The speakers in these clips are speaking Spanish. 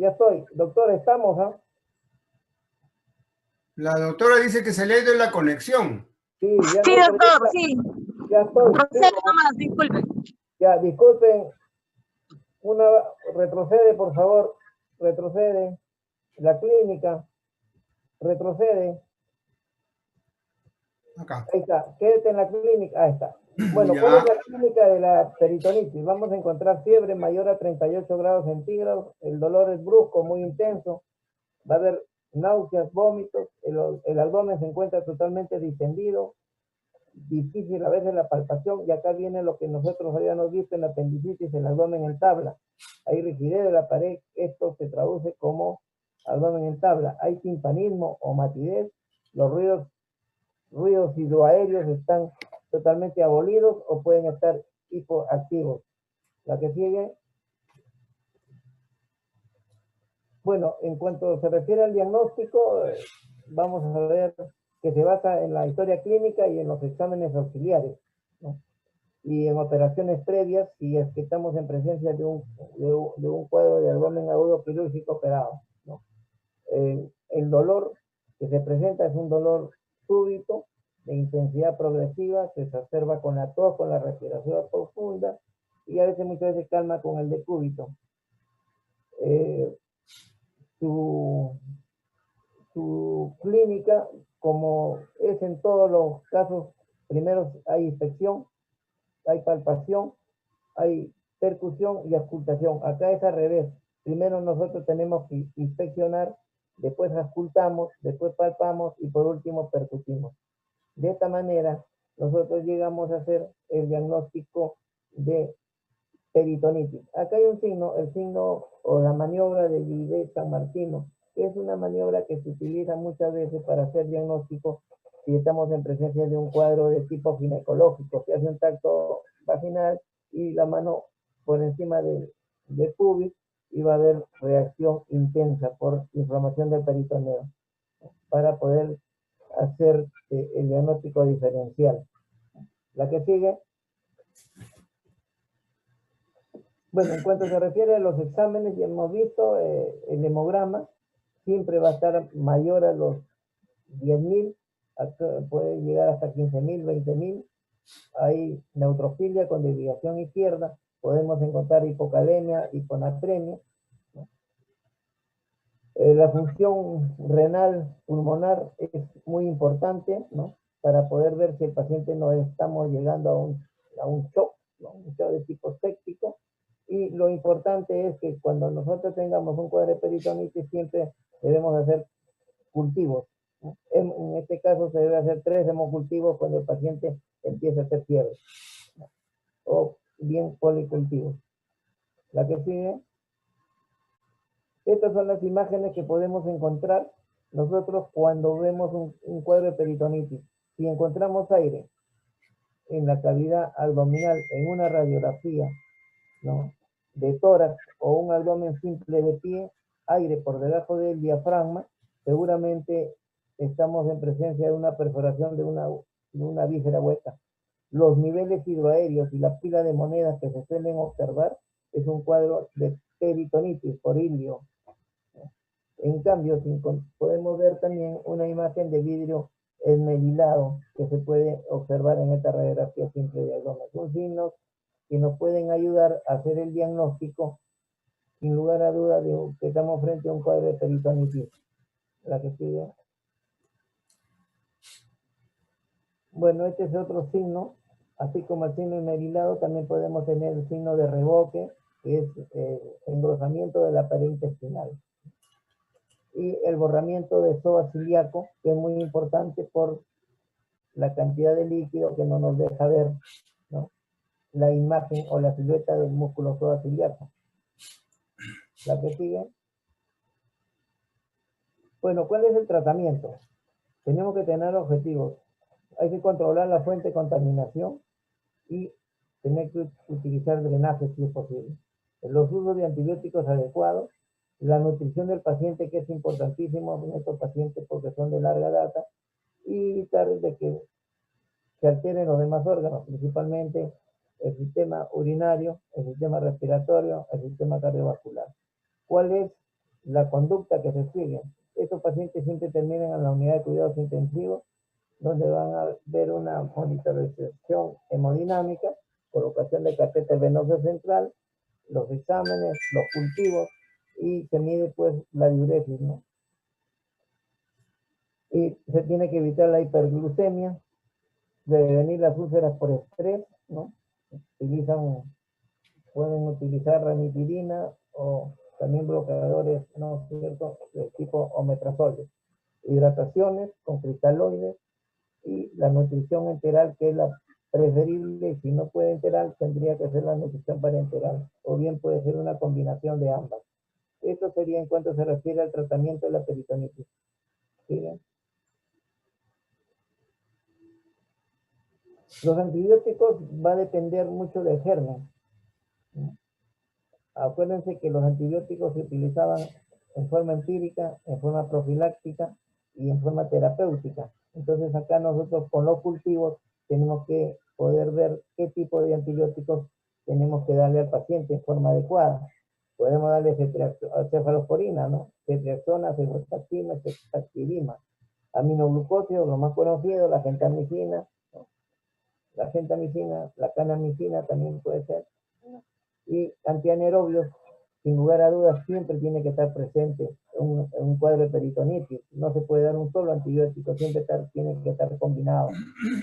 ya estoy. Doctor, estamos, ¿ah? La doctora dice que se le ha ido la conexión. Sí, ya Sí, no, doctor, sí. ya estoy. Procede nomás, disculpe. Ya, disculpen. Retrocede, por favor. Retrocede. La clínica. Retrocede. Acá. Ahí está. Quédate en la clínica. Ahí está. Bueno, ¿cuál es la clínica de la peritonitis? Vamos a encontrar fiebre mayor a 38 grados centígrados. El dolor es brusco, muy intenso. Va a haber náuseas, vómitos. El abdomen se encuentra totalmente distendido. Difícil a veces la palpación, y acá viene lo que nosotros habíamos visto en la apendicitis, el abdomen en tabla. Hay rigidez de la pared, esto se traduce como abdomen en tabla. Hay timpanismo o matidez, los ruidos hidroaéreos están totalmente abolidos o pueden estar hipoactivos. La que sigue. Bueno, en cuanto se refiere al diagnóstico, vamos a ver que se basa en la historia clínica y en los exámenes auxiliares, ¿no? Y en operaciones previas, si es que estamos en presencia de un cuadro de abdomen agudo quirúrgico operado, ¿no? El dolor que se presenta es un dolor súbito, de intensidad progresiva, se exacerba con la tos, con la respiración profunda, y a veces, muchas veces, calma con el decúbito. Su clínica, como es en todos los casos, primero hay inspección, hay palpación, hay percusión y auscultación. Acá es al revés. Primero nosotros tenemos que inspeccionar, después auscultamos, después palpamos y por último percutimos. De esta manera, nosotros llegamos a hacer el diagnóstico de peritonitis. Acá hay un signo, el signo o la maniobra de Vivet-San Martino, que es una maniobra que se utiliza muchas veces para hacer diagnóstico si estamos en presencia de un cuadro de tipo ginecológico. Se hace un tacto vaginal y la mano por encima del pubis y va a haber reacción intensa por inflamación del peritoneo para poder hacer el diagnóstico diferencial. La que sigue. Bueno, en cuanto se refiere a los exámenes, ya hemos visto el hemograma siempre va a estar mayor a los 10.000, puede llegar hasta 15.000, 20.000. Hay neutrofilia con desviación izquierda, podemos encontrar hipocalemia, hiponatremia, ¿no? La función renal pulmonar es muy importante, ¿no? Para poder ver si el paciente no estamos llegando a un shock, ¿no? Un shock de tipo séptico. Y lo importante es que cuando nosotros tengamos un cuadro de peritonitis siempre debemos hacer cultivos, ¿no? En este caso se debe hacer 3 hemocultivos cuando el paciente empieza a hacer fiebre, ¿no? O bien policultivos. La que sigue. Estas son las imágenes que podemos encontrar nosotros cuando vemos un cuadro de peritonitis. Si encontramos aire en la cavidad abdominal en una radiografía, ¿no?, de tórax o un abdomen simple de pie, aire por debajo del diafragma, seguramente estamos en presencia de una perforación de una víscera hueca. Los niveles hidroaéreos y la pila de monedas que se suelen observar es un cuadro de peritonitis por ilio. En cambio, podemos ver también una imagen de vidrio esmerilado que se puede observar en esta radiografía simple de abdomen. Son signos que nos pueden ayudar a hacer el diagnóstico, sin lugar a duda, de que estamos frente a un cuadro de peritonitis. La que sigue. Bueno, este es otro signo, así como el signo esmerilado, también podemos tener el signo de reboque, que es engrosamiento de la pared intestinal. Y el borramiento de psoas ciliaco, que es muy importante por la cantidad de líquido que no nos deja ver, ¿no?, la imagen o la silueta del músculo psoas ciliaco. La que sigue. Bueno, ¿cuál es el tratamiento? Tenemos que tener objetivos. Hay que controlar la fuente de contaminación y tener que utilizar drenaje si es posible. Los usos de antibióticos adecuados, la nutrición del paciente, que es importantísimo en estos pacientes porque son de larga data, y evitar de que se alteren los demás órganos, principalmente el sistema urinario, el sistema respiratorio, el sistema cardiovascular. ¿Cuál es la conducta que se sigue. Estos pacientes siempre terminan en la unidad de cuidados intensivos, donde van a ver una monitorización hemodinámica, colocación de catéter venoso central, los exámenes, los cultivos, y se mide pues la diuresis, ¿no? Y se tiene que evitar la hiperglucemia, prevenir las úlceras por estrés, ¿no? Pueden utilizar ranitidina o también bloqueadores, ¿no es cierto?, de tipo omeprazol. Hidrataciones con cristaloides y la nutrición enteral, que es la preferible, y si no puede enteral, tendría que ser la nutrición parenteral, o bien puede ser una combinación de ambas. Esto sería en cuanto se refiere al tratamiento de la peritonitis. ¿Sí? Los antibióticos va a depender mucho del germen. Acuérdense que los antibióticos se utilizaban en forma empírica, en forma profiláctica y en forma terapéutica. Entonces acá nosotros con los cultivos tenemos que poder ver qué tipo de antibióticos tenemos que darle al paciente en forma adecuada. Podemos darle cefalosporina, ¿no? Ceftriaxona, cefostaxima, cefostaxibima. Aminoglucósidos, lo más conocido, la gentamicina, ¿no? La gentamicina, la canamicina también puede ser. Y antianaerobios, sin lugar a dudas, siempre tiene que estar presente en un cuadro de peritonitis. No se puede dar un solo antibiótico, siempre tiene que estar combinado,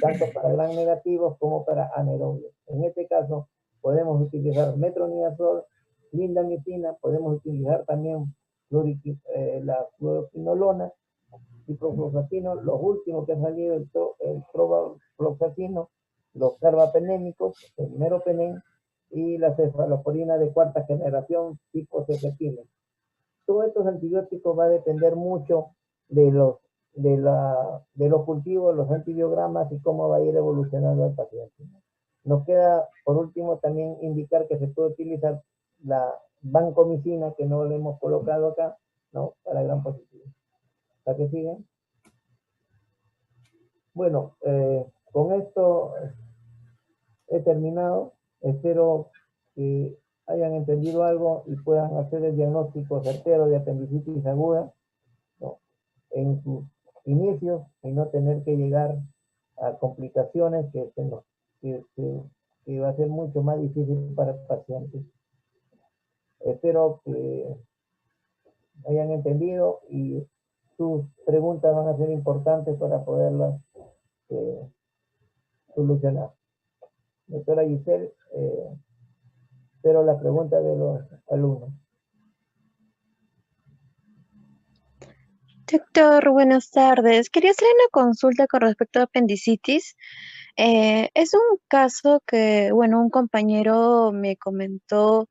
tanto para gram negativos como para anaerobios. En este caso, podemos utilizar metronidazol, lindamicina, podemos utilizar también la fluoroquinolona, ciprofloxacino, los últimos que han salido, el probafloxacino, los carbapenémicos, el meropenem y la cefalosporina de cuarta generación tipo cefepime. Todos estos antibióticos va a depender mucho de los cultivos, los antibiogramas y cómo va a ir evolucionando el paciente. Nos queda, por último, también indicar que se puede utilizar la vancomicina, que no le hemos colocado acá, ¿no?, para gran positivo. ¿Para qué siguen? Bueno, con esto he terminado. Espero que hayan entendido algo y puedan hacer el diagnóstico certero de apendicitis aguda, ¿no?, en sus inicios, y no tener que llegar a complicaciones que va a ser mucho más difícil para el paciente. Espero que hayan entendido y sus preguntas van a ser importantes para poderlas solucionar. Doctora Giselle, espero la pregunta de los alumnos. Doctor, buenas tardes. Quería hacer una consulta con respecto a apendicitis. Es un caso que, bueno, un compañero me comentó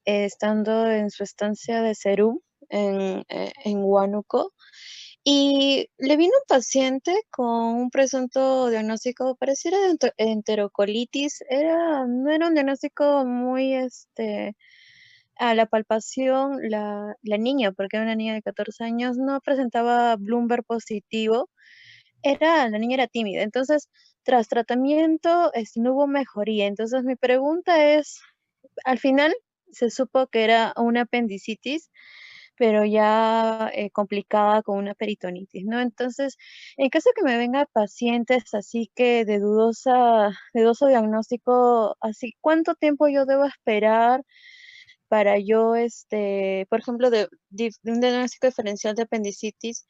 estando en su estancia de Serum en Huánuco, y le vino un paciente con un presunto diagnóstico, pareciera de enterocolitis. No era un diagnóstico muy, a la palpación, la niña, porque era una niña de 14 años, no presentaba Bloomberg positivo. La niña era tímida. Entonces, tras tratamiento, no hubo mejoría. Entonces, mi pregunta es, al final se supo que era una apendicitis, pero ya complicada con una peritonitis, ¿no? Entonces, en caso que me vengan pacientes así que de dudoso diagnóstico, así, ¿cuánto tiempo yo debo esperar para yo, por ejemplo, de un diagnóstico diferencial de apendicitis?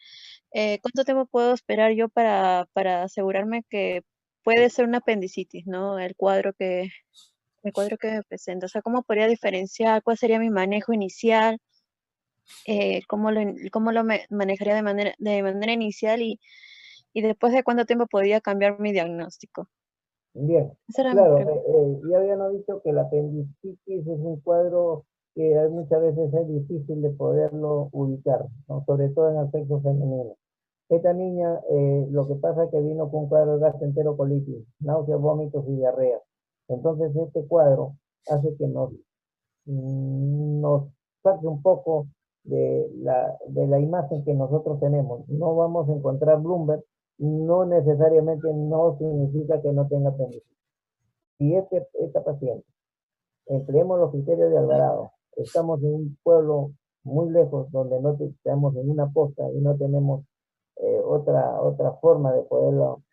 ¿Cuánto tiempo puedo esperar yo para asegurarme que puede ser una apendicitis, ¿no? El cuadro que me presenta. O sea, ¿cómo podría diferenciar? ¿Cuál sería mi manejo inicial? ¿Cómo lo manejaría de manera inicial, y después de cuánto tiempo podría cambiar mi diagnóstico? Bien, Esa era mi claro, pregunta. ya habíamos dicho que la apendicitis es un cuadro que muchas veces es difícil de poderlo ubicar, ¿no?, sobre todo en el sexo femenino. Esta niña, lo que pasa es que vino con un cuadro de gastroenterocolitis, náuseas, vómitos y diarrea. Entonces, este cuadro hace que nos saque un poco de la imagen que nosotros tenemos. No vamos a encontrar Bloomberg, no necesariamente no significa que no tenga apendicitis. Si esta paciente, empleemos los criterios de Alvarado, estamos en un pueblo muy lejos, donde no estamos en una posta y no tenemos otra forma de poderlo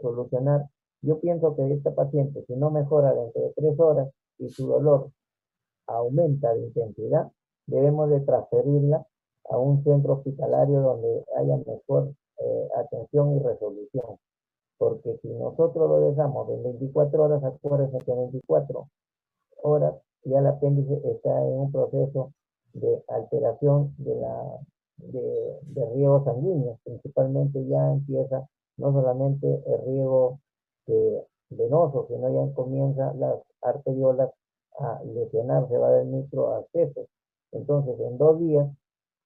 solucionar, yo pienso que esta paciente, si no mejora dentro de 3 horas y su dolor aumenta de intensidad, debemos de transferirla a un centro hospitalario donde haya mejor atención y resolución. Porque si nosotros lo dejamos en 24 horas, acuérdense que 24 horas ya el apéndice está en un proceso de alteración de riego sanguíneo. Principalmente ya empieza no solamente el riego venoso, sino ya comienza las arteriolas a lesionarse, va a haber microabscesos. Entonces, en 2 días,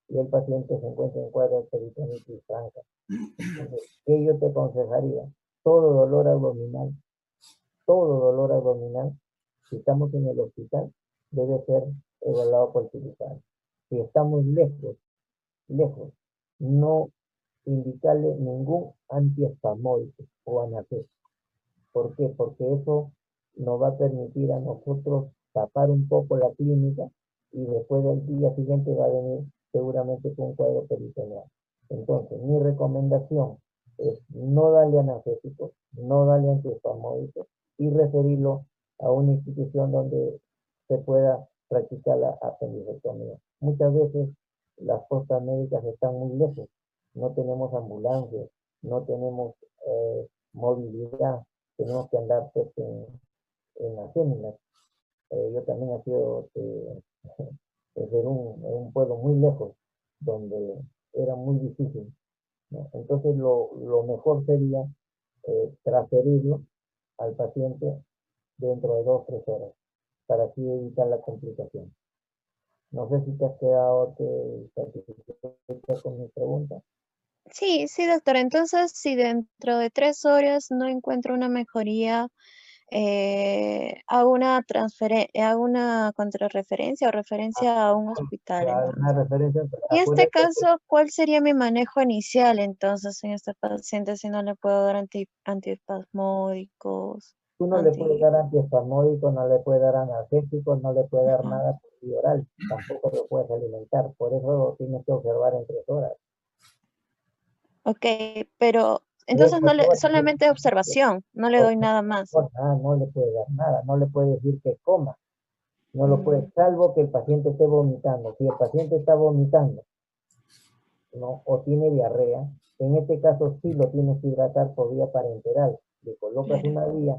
y el paciente se encuentra en cuadro de peritonitis franca. Entonces, ¿qué yo te aconsejaría? Todo dolor abdominal, todo dolor abdominal, si estamos en el hospital, debe ser evaluado por cirujano. Si estamos lejos, no indicarle ningún antiespasmódico o analgésico. ¿Por qué? Porque eso nos va a permitir a nosotros tapar un poco la clínica y después del día siguiente va a venir seguramente con un cuadro peritoneal. Entonces, mi recomendación es no darle analgésicos, no darle antiespasmódicos y referirlo a una institución donde se pueda practicar la apendicectomía. Muchas veces las postas médicas están muy lejos, no tenemos ambulancias, no tenemos movilidad, tenemos que andar pues, en las féminas. Yo también he sido en un pueblo muy lejos, donde era muy difícil, ¿no? Entonces lo mejor sería transferirlo al paciente dentro de 2 o 3 horas, para así evitar la complicación. No sé si te has quedado satisfecho con mi pregunta. Sí, sí, doctor. Entonces, si dentro de 3 horas no encuentro una mejoría, hago una contrarreferencia o referencia a un hospital, Una entonces. referencia, En este acuérdate que caso, ¿cuál sería mi manejo inicial entonces en este paciente si no le puedo dar antiespasmódicos, tú no le puedes anti... dar antiespasmódico, no le puedes dar analgésico, no le puedes dar nada por vía oral, tampoco lo puedes alimentar, por eso lo tienes que observar en 3 horas. Ok, pero Y entonces eso solamente observación, no le doy nada más. no le puedes dar nada, no le puedes decir que coma, no lo puedes, Mm, salvo que el paciente esté vomitando. Si el paciente está vomitando, ¿no? O tiene diarrea, en este caso sí lo tienes que hidratar por vía parenteral. Le colocas claro. una vía,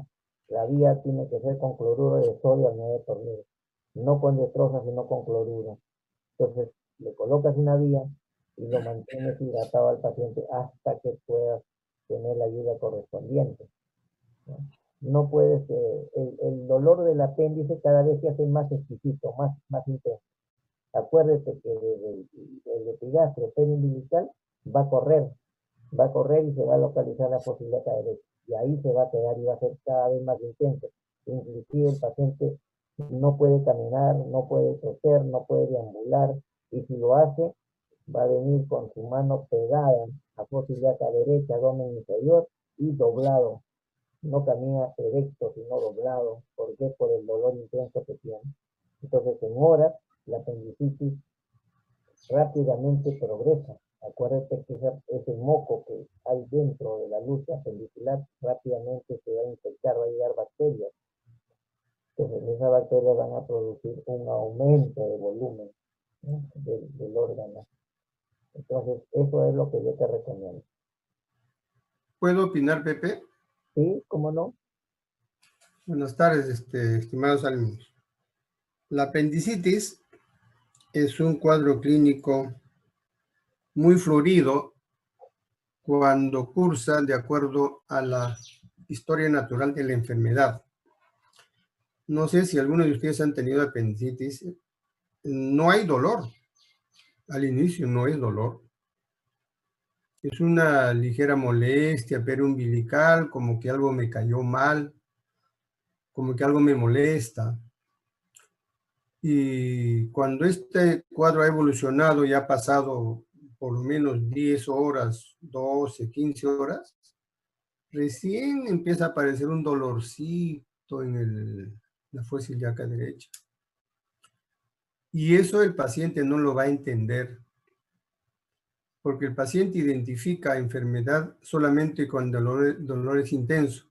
la vía tiene que ser con cloruro de sodio al 9%, no con dextrosa, sino con cloruro. Entonces, le colocas una vía y lo mantienes hidratado al paciente hasta que puedas tener la ayuda correspondiente, ¿no? No puedes, el dolor del apéndice cada vez se hace más exquisito, más intenso. Acuérdate que desde el epigastrio periumbilical va a correr y se va a localizar la fosa ilíaca derecha. Y ahí se va a quedar y va a ser cada vez más intenso. Inclusive el paciente no puede caminar, no puede toser, no puede deambular. Y si lo hace, va a venir con su mano pegada a fosa ilíaca derecha, abdomen inferior y doblado. No camina erecto, sino doblado. ¿Por qué? Por el dolor intenso que tiene. Entonces, en horas, la apendicitis rápidamente progresa. Acuérdate que ese moco que hay dentro de la luz apendicular rápidamente se va a infectar, va a llegar bacterias. Entonces esas bacterias van a producir un aumento de volumen, ¿no? del órgano. Entonces eso es lo que yo te recomiendo. ¿Puedo opinar, Pepe? ¿Sí? ¿Cómo no? Buenas tardes, estimados alumnos. La apendicitis es un cuadro clínico muy florido cuando cursa de acuerdo a la historia natural de la enfermedad. No sé si alguno de ustedes han tenido apendicitis. No hay dolor. Al inicio no es dolor. Es una ligera molestia periumbilical, como que algo me cayó mal, como que algo me molesta. Y cuando este cuadro ha evolucionado y ha pasado por lo menos 10 horas, 12, 15 horas, recién empieza a aparecer un dolorcito en la fosa ilíaca derecha. Y eso el paciente no lo va a entender, porque el paciente identifica enfermedad solamente con dolores intensos.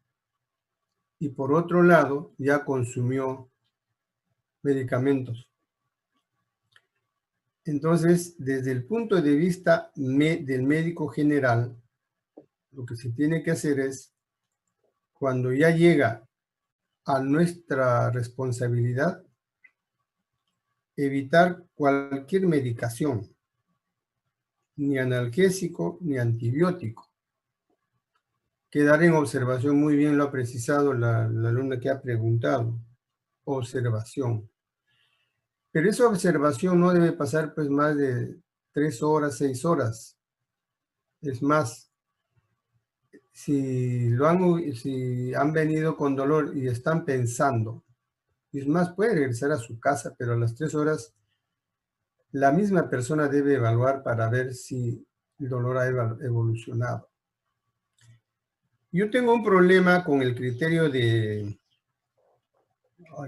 Y por otro lado, ya consumió medicamentos. Entonces, desde el punto de vista del médico general, lo que se tiene que hacer es, cuando ya llega a nuestra responsabilidad, evitar cualquier medicación, ni analgésico ni antibiótico. Quedar en observación, muy bien lo ha precisado la alumna que ha preguntado, observación. Pero esa observación no debe pasar pues más de 3 horas, 6 horas. Es más, si han venido con dolor y están pensando, y es más, puede regresar a su casa, pero a las 3 horas la misma persona debe evaluar para ver si el dolor ha evolucionado. Yo tengo un problema con el criterio de,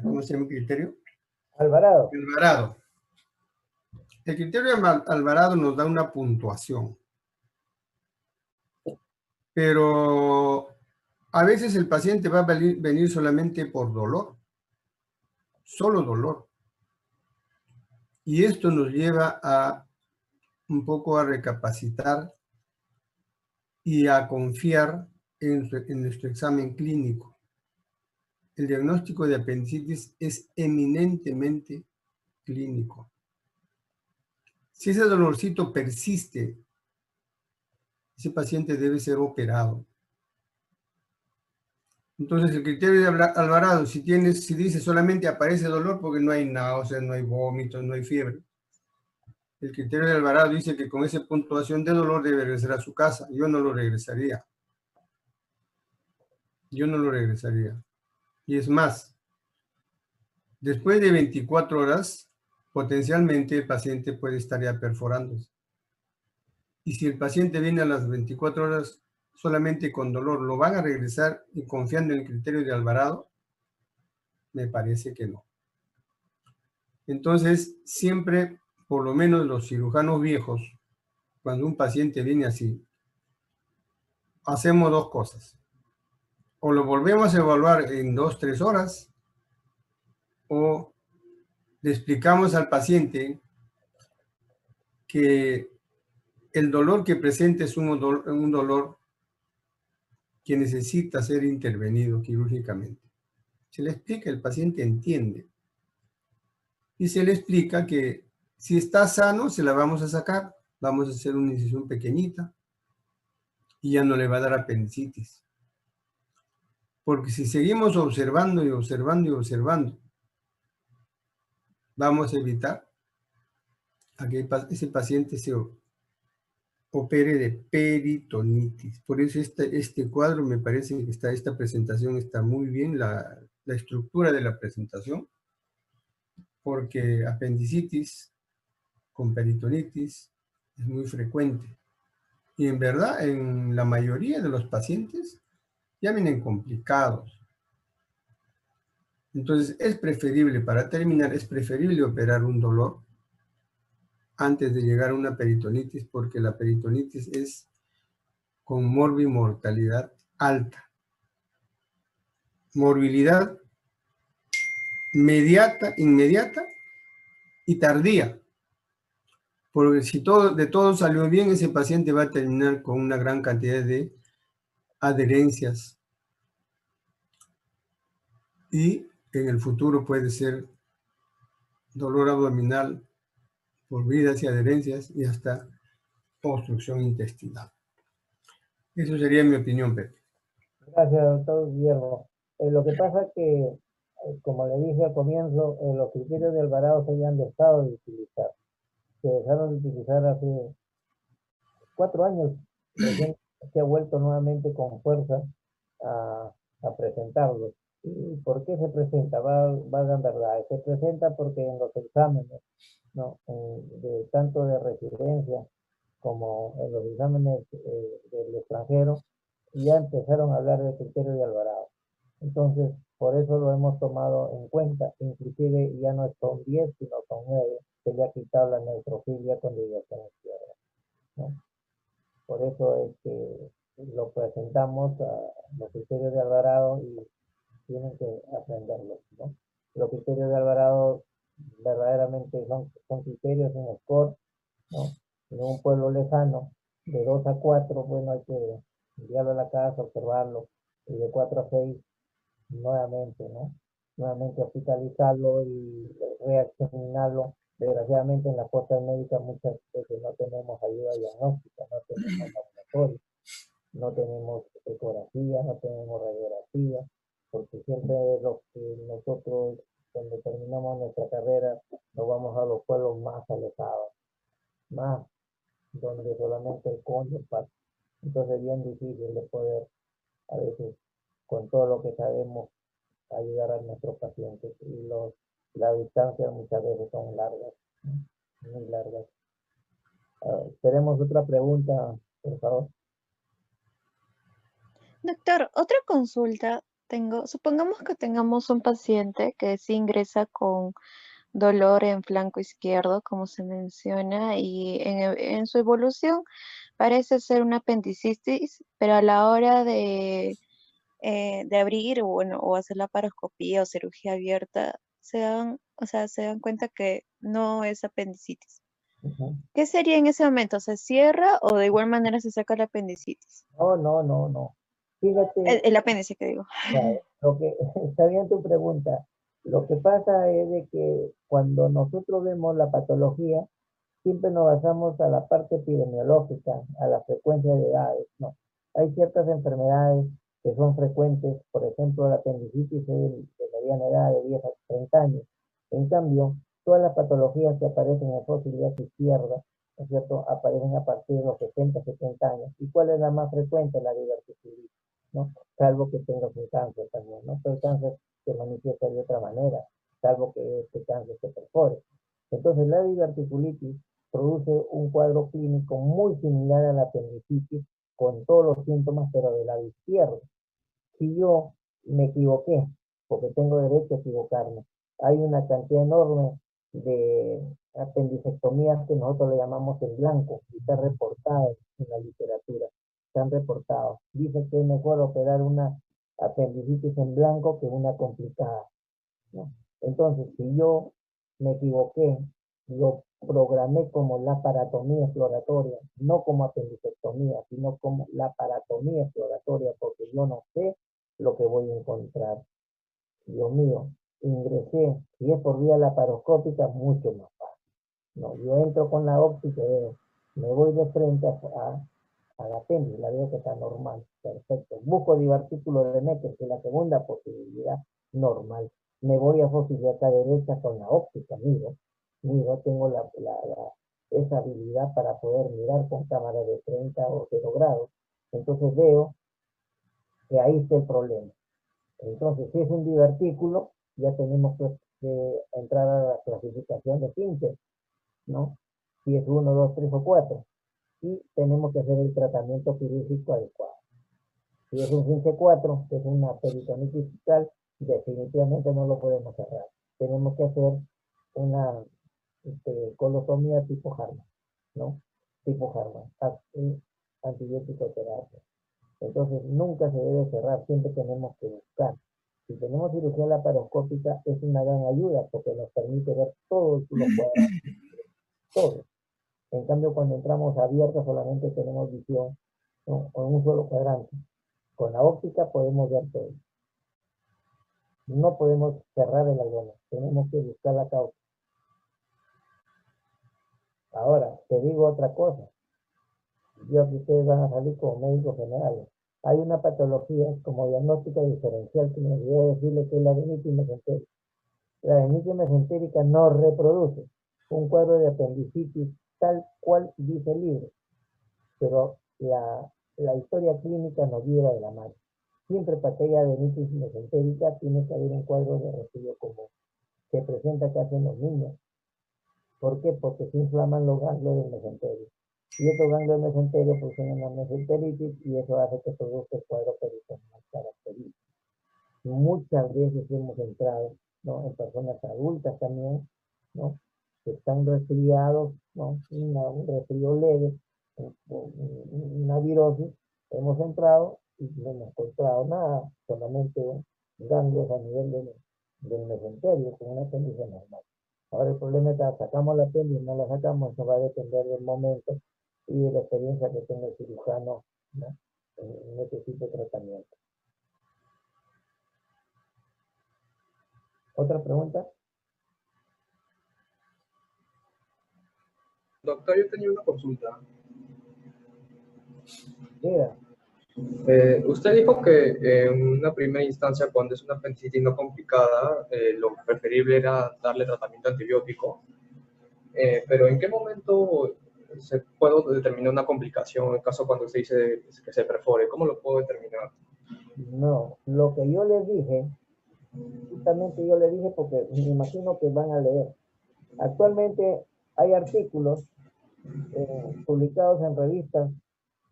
¿cómo se llama el criterio? Alvarado. Alvarado. El criterio de Alvarado nos da una puntuación, pero a veces el paciente va a venir solamente por dolor, solo dolor. Y esto nos lleva a un poco a recapacitar y a confiar en nuestro examen clínico. El diagnóstico de apendicitis es eminentemente clínico. Si ese dolorcito persiste, ese paciente debe ser operado. Entonces, el criterio de Alvarado, si dice solamente aparece dolor porque no hay náuseas, no hay vómitos, no hay fiebre. El criterio de Alvarado dice que con esa puntuación de dolor debe regresar a su casa. Yo no lo regresaría. Yo no lo regresaría. Y es más, después de 24 horas, potencialmente el paciente puede estar ya perforándose. Y si el paciente viene a las 24 horas solamente con dolor, ¿lo van a regresar y confiando en el criterio de Alvarado? Me parece que no. Entonces, siempre, por lo menos los cirujanos viejos, cuando un paciente viene así, hacemos dos cosas. O lo volvemos a evaluar en 2, 3 horas, o le explicamos al paciente que el dolor que presenta es un dolor que necesita ser intervenido quirúrgicamente. Se le explica, el paciente entiende. Y se le explica que si está sano, se la vamos a sacar. Vamos a hacer una incisión pequeñita y ya no le va a dar apendicitis. Porque si seguimos observando y observando y observando, vamos a evitar a que ese paciente se opere de peritonitis. Por eso este cuadro me parece que esta presentación está muy bien, la estructura de la presentación, porque apendicitis con peritonitis es muy frecuente. Y en verdad, en la mayoría de los pacientes ya vienen complicados. Entonces, es preferible, para terminar, es preferible operar un dolor antes de llegar a una peritonitis, porque la peritonitis es con morbimortalidad alta. Morbilidad inmediata y tardía. Porque si de todo salió bien, ese paciente va a terminar con una gran cantidad de adherencias. Y en el futuro puede ser dolor abdominal por vidas y adherencias y hasta obstrucción intestinal. Eso sería mi opinión, Pepe. Gracias, doctor Guillermo. Lo que pasa es que, como le dije al comienzo, los criterios de Alvarado se habían dejado de utilizar. Se dejaron de utilizar hace 4 años. Recién se ha vuelto nuevamente con fuerza a presentarlo. ¿Y por qué se presenta? Valgan verdad. Se presenta porque en los exámenes, ¿no? Tanto de residencia como en los exámenes del extranjero, ya empezaron a hablar del criterio de Alvarado. Entonces, Por eso lo hemos tomado en cuenta. Inclusive ya no son 10, sino son 9. Se le ha quitado la neutrofilia con dirección izquierda, ¿no? Por eso es que lo presentamos a los criterios de Alvarado y tienen que aprenderlos, ¿no? Los criterios de Alvarado verdaderamente son criterios, un score, ¿no? En un pueblo lejano, de 2 a 4, bueno, hay que enviarlo a la casa, observarlo, y de 4 a 6, nuevamente, ¿no? Nuevamente hospitalizarlo y reaccionarlo. Desgraciadamente en las costas médicas muchas veces no tenemos ayuda diagnóstica, no tenemos laboratorio, no tenemos ecografía, no tenemos radiografía, porque siempre lo que nosotros cuando terminamos nuestra carrera nos vamos a los pueblos más alejados, más donde solamente el cónyuge pasa. Entonces es bien difícil de poder a veces con todo lo que sabemos ayudar a nuestros pacientes y las distancias muchas veces son largas, muy largas. Tenemos otra pregunta, por favor. Doctor, otra consulta tengo. Supongamos que tengamos un paciente que sí ingresa con dolor en flanco izquierdo, como se menciona, y en su evolución parece ser una apendicitis, pero a la hora de abrir, bueno, o hacer la paroscopía o cirugía abierta, o sea, se dan cuenta que no es apendicitis. Ujú. ¿Qué sería en ese momento? ¿Se cierra o de igual manera se saca la apendicitis? No. Fíjate, El apéndice, que digo. claro, lo que está bien tu pregunta. Lo que pasa es de que cuando nosotros vemos la patología, siempre nos basamos a la parte epidemiológica, a la frecuencia de edades, ¿no? Hay ciertas enfermedades que son frecuentes, por ejemplo, la apendicitis es de mediana edad, de 10 a 30 años. En cambio, todas las patologías que aparecen en fósiles izquierda, ¿no es cierto?, aparecen a partir de los 60, 70 años. ¿Y cuál es la más frecuente? La diverticulitis, ¿no? Salvo que tengas un cáncer también, ¿no? Pero el cáncer se manifiesta de otra manera, salvo que este cáncer se perfore. Entonces, la diverticulitis produce un cuadro clínico muy similar a la apendicitis, con todos los síntomas, pero del lado izquierdo. Si yo me equivoqué, porque tengo derecho a equivocarme, hay una cantidad enorme de apendicectomías que nosotros le llamamos en blanco, y está reportado en la literatura, están reportados. Dice que es mejor operar una apendicitis en blanco que una complicada, ¿no? Entonces, si yo me equivoqué, lo programé como laparotomía exploratoria, no como apendicectomía, sino como laparotomía exploratoria, porque yo no sé lo que voy a encontrar. Dios mío, ingresé, si es por vía laparoscópica, mucho más fácil. No, yo entro con la óptica y veo, me voy de frente a la apéndice, la veo que está normal, perfecto. Busco divertículo de Necker, que es la segunda posibilidad, normal. Me voy a fósil acá derecha con la óptica, miro, tengo esa habilidad para poder mirar con cámara de 30 o 0 grados. Entonces veo que ahí está el problema. Entonces, si es un divertículo, ya tenemos que entrar a la clasificación de Pinter, ¿no? Si es 1, 2, 3 o 4. Y tenemos que hacer el tratamiento quirúrgico adecuado. Si es un 5-4, que es una peritonitis fiscal, definitivamente no lo podemos cerrar. Tenemos que hacer una colostomía tipo Harman, ¿no? Tipo Harman, antibiótico terapia. Entonces, nunca se debe cerrar, siempre tenemos que buscar. Si tenemos cirugía laparoscópica, es una gran ayuda porque nos permite ver todos los cuadros, todos. En cambio, cuando entramos abiertos, solamente tenemos visión, ¿no?, con un solo cuadrante. Con la óptica podemos ver todo. No podemos cerrar el algono, tenemos que buscar la causa. Ahora, te digo otra cosa. Yo que ustedes van a salir como médicos generales. Hay una patología como diagnóstico diferencial que me olvidé decirle que es la adenitis mesentérica. La adenitis mesentérica no reproduce un cuadro de apendicitis tal cual dice el libro, pero la historia clínica nos lleva de la mano. Siempre para que haya adenitis mesentérica tiene que haber un cuadro de residuo común. Se presenta casi en los niños. ¿Por qué? Porque se inflaman los ganglios del mesenterio. Y estos ganglios del mesenterio producen una mesenteritis y eso hace que produzca el cuadro peritoneal característico. Muchas veces hemos entrado, ¿no? En personas adultas también, ¿no? Que están resfriados, ¿no? Un resfrío leve, una virosis, hemos entrado y no hemos encontrado nada, solamente ganglios a nivel del mesenterio, con una apéndice normal. Ahora el problema es que sacamos la apéndice, no la sacamos, eso va a depender del momento y de la experiencia que tenga el cirujano, ¿no? En este tipo de tratamiento. ¿Otra pregunta? Doctor, yo tenía una consulta. Mira, Usted dijo que en una primera instancia, cuando es una apendicitis no complicada, lo preferible era darle tratamiento antibiótico. Pero ¿en qué momento se puede determinar una complicación en caso cuando usted dice que se perfore? ¿Cómo lo puedo determinar? no, lo que yo les dije, justamente yo les dije porque me imagino que van a leer. Actualmente hay artículos publicados en revistas,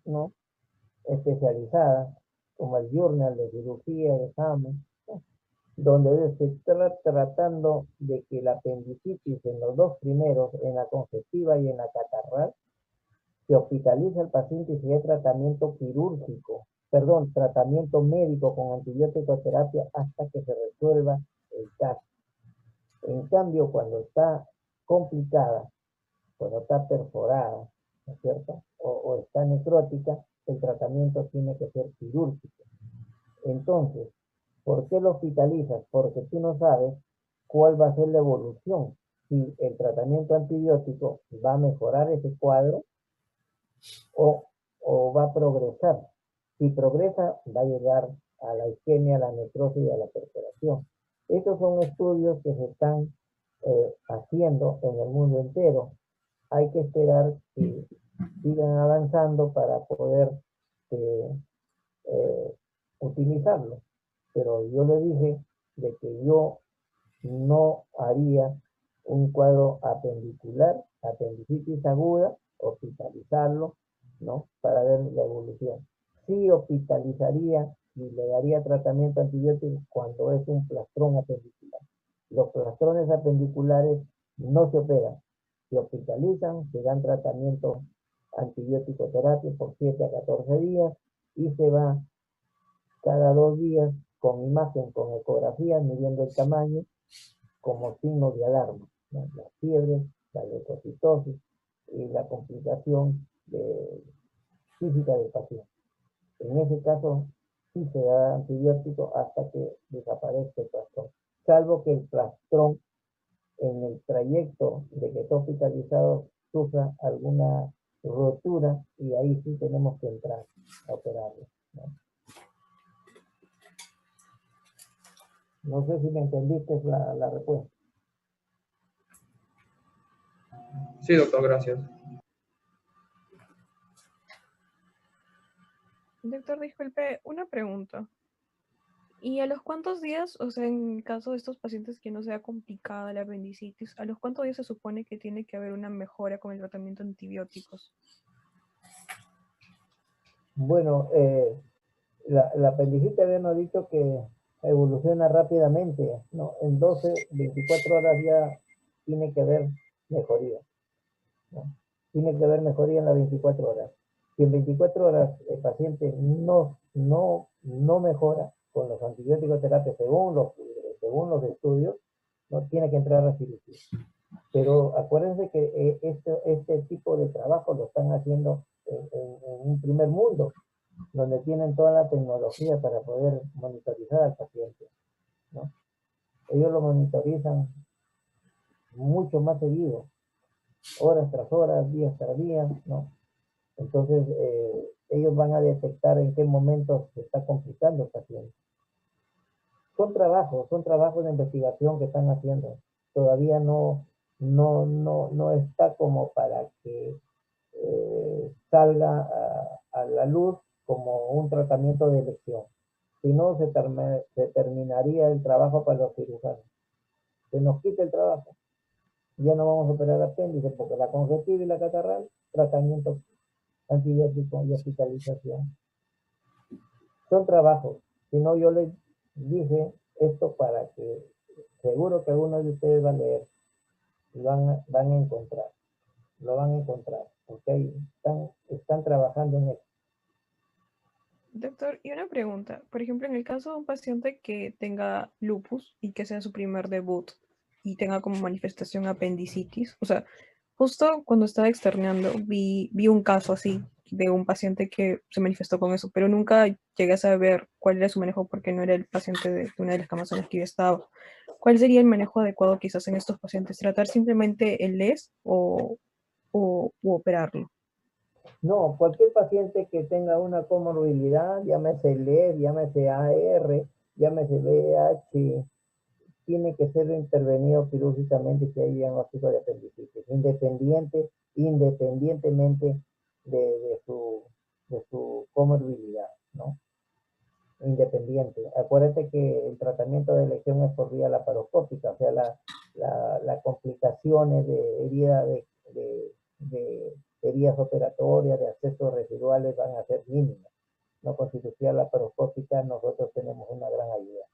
¿no? Especializadas, como el Journal de Cirugía de Examen, ¿no? Donde se está tratando de que la apendicitis en los dos primeros, en la congestiva y en la catarral, se hospitaliza al paciente y se da tratamiento quirúrgico, perdón, tratamiento médico con antibiótico terapia hasta que se resuelva el caso. En cambio, cuando está complicada, cuando está perforada, ¿no es cierto? O está necrótica, el tratamiento tiene que ser quirúrgico. Entonces, ¿por qué lo hospitalizas? Porque tú no sabes cuál va a ser la evolución. Si el tratamiento antibiótico va a mejorar ese cuadro o, o va a progresar. Si progresa, va a llegar a la isquemia, a la necrosis y a la perforación. Estos son estudios que se están haciendo en el mundo entero. Hay que esperar que sigan avanzando para poder eh, eh, utilizarlo. Pero yo le dije de que yo no haría un cuadro apendicular, apendicitis aguda, hospitalizarlo, ¿no? Para ver la evolución. Sí hospitalizaría y le daría tratamiento antibiótico cuando es un plastrón apendicular. Los plastrones apendiculares no se operan, se hospitalizan, se dan tratamiento antibiótico terapia por 7 a 14 días y se va cada 2 días con imagen, con ecografía, midiendo el tamaño como signo de alarma, ¿no? La fiebre, la leucocitosis y la complicación física del paciente. En ese caso, sí se da antibiótico hasta que desaparezca el plastrón, salvo que el plastrón en el trayecto de que está hospitalizado sufra alguna rotura y ahí sí tenemos que entrar a operarlo, ¿no? No sé si me entendiste la respuesta. Sí, doctor, gracias. Doctor, disculpe, una pregunta. ¿Y a los cuántos días, o sea, en el caso de estos pacientes que no sea complicada la apendicitis, a los cuántos días se supone que tiene que haber una mejora con el tratamiento de antibióticos? Bueno, la apendicitis habíamos dicho que evoluciona rápidamente, ¿no? En 12, 24 horas ya tiene que haber mejoría, ¿no? Tiene que haber mejoría en las 24 horas. Si en 24 horas el paciente no mejora con los antibióticos terapia según los estudios, no tiene que entrar a cirugía. Pero acuérdense que este tipo de trabajo lo están haciendo en un primer mundo, donde tienen toda la tecnología para poder monitorizar al paciente, ¿no? Ellos lo monitorizan mucho más seguido, horas tras horas, días tras días, ¿no? Entonces, ellos van a detectar en qué momento se está complicando el paciente. Son trabajos de investigación que están haciendo. Todavía no está como para que salga a la luz como un tratamiento de elección. Si no, se terminaría el trabajo para los cirujanos. Se nos quita el trabajo. Ya no vamos a operar apéndice porque la congestiva y la catarral, tratamiento antibiótico y hospitalización. Son trabajos. Si no, yo les Dije esto para que seguro que algunos de ustedes van a leer y van a encontrar, lo van a encontrar, porque están trabajando en eso. Doctor, y una pregunta. Por ejemplo, en el caso de un paciente que tenga lupus y que sea su primer debut y tenga como manifestación apendicitis, o sea, justo cuando estaba externando vi un caso así de un paciente que se manifestó con eso, pero nunca llegué a saber cuál era su manejo porque no era el paciente de una de las camas en las que yo estaba. ¿Cuál sería el manejo adecuado quizás en estos pacientes? ¿Tratar simplemente el LES u operarlo? No, cualquier paciente que tenga una comorbilidad, llámese LED, llámese AR, llámese VIH, tiene que ser intervenido quirúrgicamente si hay diagnóstico de apendicitis, independientemente de su comorbilidad, ¿no? Independiente. Acuérdate que el tratamiento de elección es por vía laparoscópica, o sea, las complicaciones de herida de heridas operatorias, de accesos residuales van a ser mínimas. No, con cirugía laparoscópica nosotros tenemos una gran ayuda,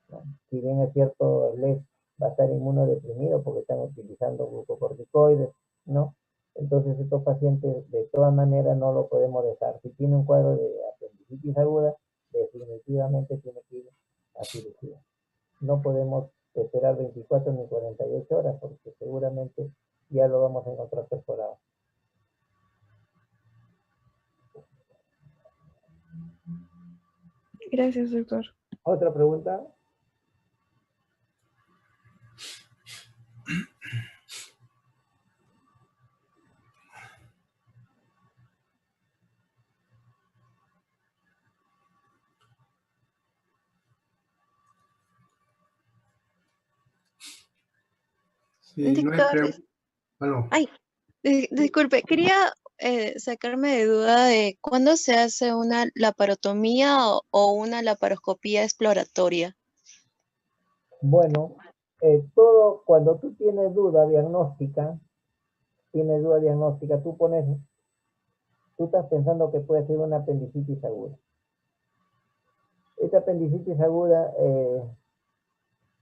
¿no? Si bien es cierto, les va a estar inmunodeprimido porque están utilizando glucocorticoides, ¿no? Entonces estos pacientes de todas maneras no lo podemos dejar. Si tiene un cuadro de apendicitis aguda, definitivamente tiene que ir a cirugía. No podemos esperar 24 ni 48 horas porque seguramente ya lo vamos a encontrar perforado. Gracias, doctor. ¿Otra pregunta? Si no hay Doctor, bueno, ay, disculpe, quería sacarme de duda de cuándo se hace una laparotomía o una laparoscopía exploratoria. Bueno, cuando tú tienes duda diagnóstica, tú estás pensando que puede ser una apendicitis aguda. Esta apendicitis aguda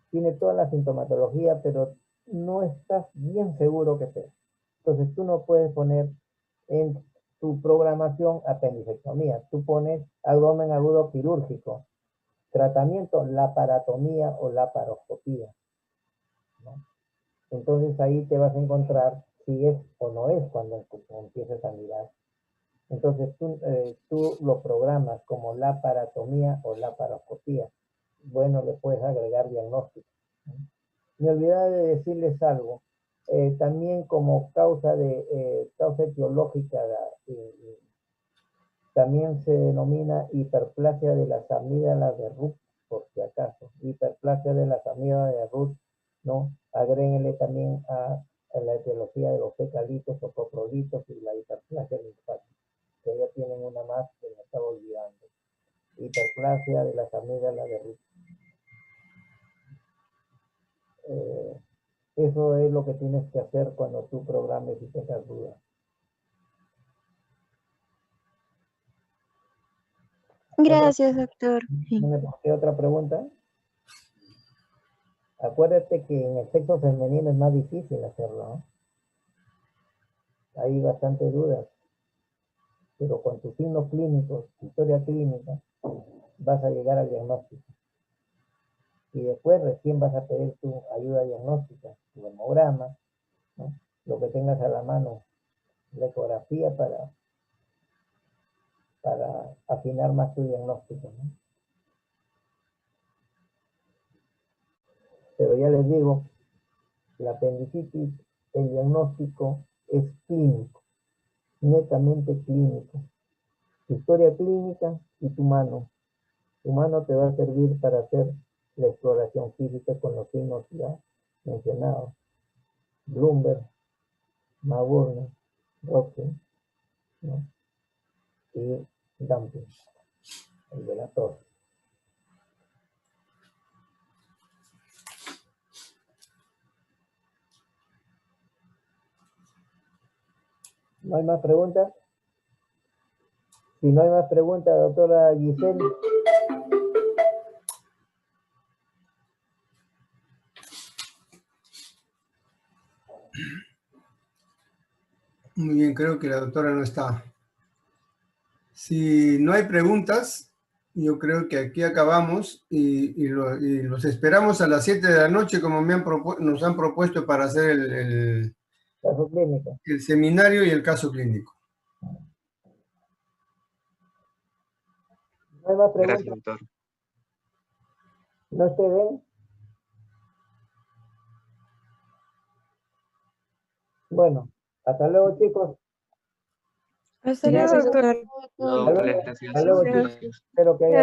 tiene toda la sintomatología, pero no estás bien seguro que sea. Entonces tú no puedes poner en tu programación apendicectomía. Tú pones abdomen agudo quirúrgico, tratamiento laparatomía o laparoscopía, ¿no? Entonces ahí te vas a encontrar si es o no es cuando empieces a mirar. Entonces tú lo programas como laparatomía o laparoscopía. Bueno, le puedes agregar diagnóstico, ¿no? Me olvidaba de decirles algo. También como causa etiológica, también se denomina hiperplasia de las amígdalas de Ruth, por si acaso. Hiperplasia de las amígdalas de Ruth, ¿no? Agréguenle también a la etiología de los fecalitos o coprolitos y la hiperplasia linfática, que ya tienen una más que me estaba olvidando. Hiperplasia de las amígdalas de Ruth. Eso es lo que tienes que hacer cuando tú programes y tengas dudas. Gracias, doctor. ¿Qué otra pregunta? Acuérdate que en el sexo femenino es más difícil hacerlo, ¿no? Hay bastantes dudas, pero con tus signos clínicos, historia clínica, vas a llegar al diagnóstico. Y después recién vas a pedir tu ayuda diagnóstica, tu hemograma, ¿no? Lo que tengas a la mano, la ecografía para afinar más tu diagnóstico, ¿no? Pero ya les digo, la apendicitis, el diagnóstico es clínico, netamente clínico. Tu historia clínica y tu mano. Tu mano te va a servir para hacer la exploración física con los signos ya mencionados. Bloomberg, Maburne, Roque, ¿no? Y Dumping, el de la torre. ¿No hay más preguntas? Si no hay más preguntas, doctora Giselle. Muy bien, creo que la doctora no está. Si no hay preguntas, yo creo que aquí acabamos y los esperamos a las 7 de la noche, como nos han propuesto para hacer Caso clínico. el seminario y el caso clínico. No hay más Gracias, preguntas. doctor. ¿No se ven? Bueno, hasta luego, chicos. Hasta luego, Gracias, doctor. doctor. No, Hasta doctor, luego, gracias. hasta luego, Gracias. chicos. Espero que haya